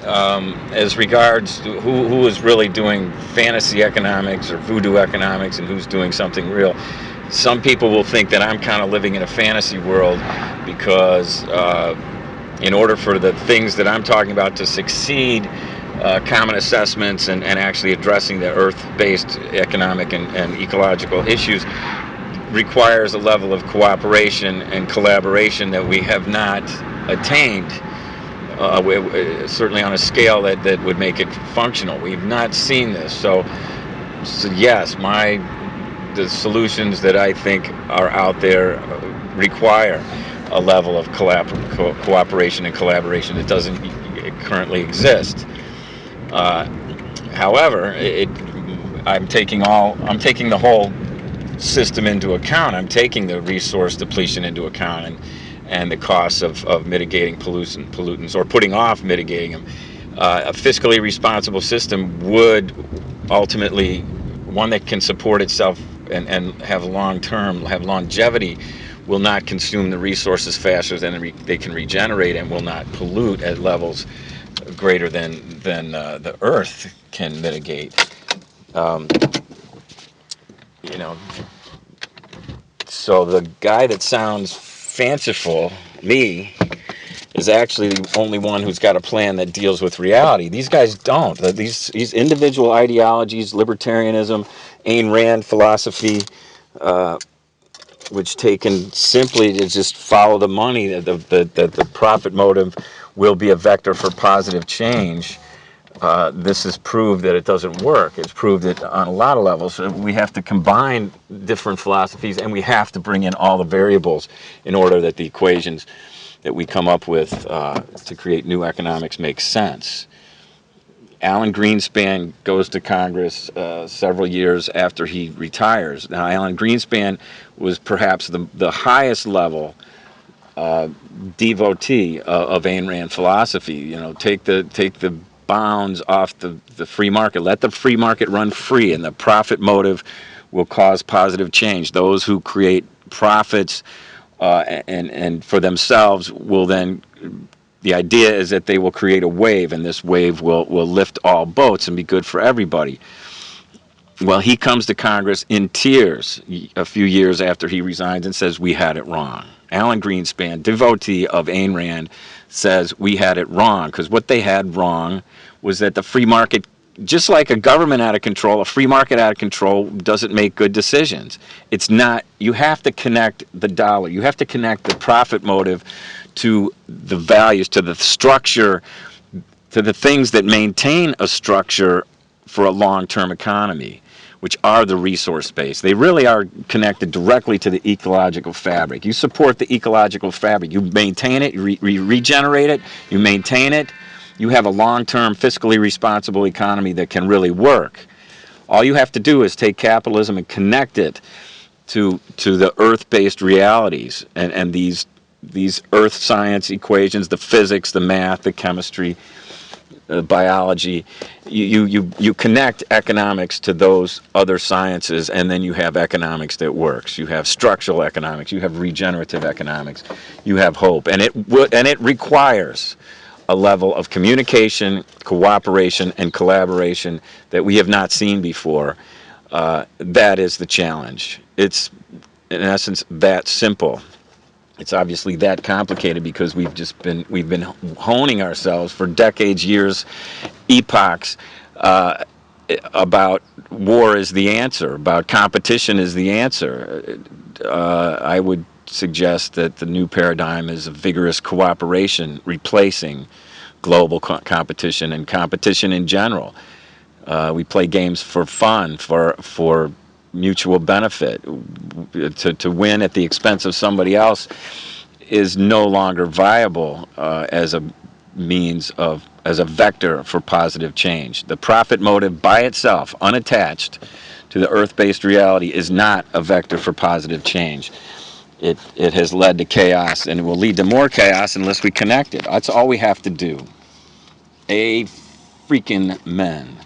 as regards to who is really doing fantasy economics or voodoo economics and who's doing something real. Some people will think that I'm kind of living in a fantasy world because in order for the things that I'm talking about to succeed, common assessments and actually addressing the earth-based economic and ecological issues requires a level of cooperation and collaboration that we have not attained, certainly on a scale that would make it functional. We've not seen this. So yes, the solutions that I think are out there require a level of cooperation and collaboration that doesn't currently exist. Uh, However, I'm taking the whole system into account. I'm taking the resource depletion into account and the costs of mitigating pollutants or putting off mitigating them. A fiscally responsible system would ultimately, one that can support itself and have have longevity, will not consume the resources faster than they can regenerate and will not pollute at levels greater than the Earth can mitigate. Um, you know, so the guy that sounds fanciful, me, is actually the only one who's got a plan that deals with reality. These guys don't. These individual ideologies, libertarianism, Ayn Rand philosophy, uh, which taken simply to just follow the money, the profit motive will be a vector for positive change. This has proved that it doesn't work. It's proved it on a lot of levels. So we have to combine different philosophies, and we have to bring in all the variables in order that the equations that we come up with to create new economics make sense. Alan Greenspan goes to Congress several years after he retires. Now, Alan Greenspan was perhaps the highest level devotee of Ayn Rand philosophy. Take the bounds off the free market. Let the free market run free, and the profit motive will cause positive change. Those who create profits and for themselves will then. The idea is that they will create a wave, and this wave will lift all boats and be good for everybody. Well, he comes to Congress in tears a few years after he resigns and says, "We had it wrong." Alan Greenspan, devotee of Ayn Rand, says, "We had it wrong," because what they had wrong was that the free market, just like a government out of control, a free market out of control doesn't make good decisions. It's not, you have to connect the dollar, you have to connect the profit motive to the values, to the structure, to the things that maintain a structure for a long-term economy, which are the resource base. They really are connected directly to the ecological fabric. You support the ecological fabric. You maintain it, you regenerate it, you maintain it. You have a long-term, fiscally responsible economy that can really work. All you have to do is take capitalism and connect it to the earth-based realities and these earth science equations, the physics, the math, the chemistry, biology. You connect economics to those other sciences, and then you have economics that works. You have structural economics, you have regenerative economics, you have hope, and it requires a level of communication, cooperation, and collaboration that we have not seen before. That is the challenge. It's in essence that simple. It's obviously that complicated because we've been honing ourselves for decades, years, epochs, about war is the answer, about competition is the answer. I would suggest that the new paradigm is a vigorous cooperation, replacing global competition and competition in general. We play games for fun, for mutual benefit. To win at the expense of somebody else is no longer viable as a as a vector for positive change. The profit motive by itself, unattached to the earth-based reality, is not a vector for positive change. It has led to chaos, and it will lead to more chaos unless we connect it. That's all we have to do. A freaking men.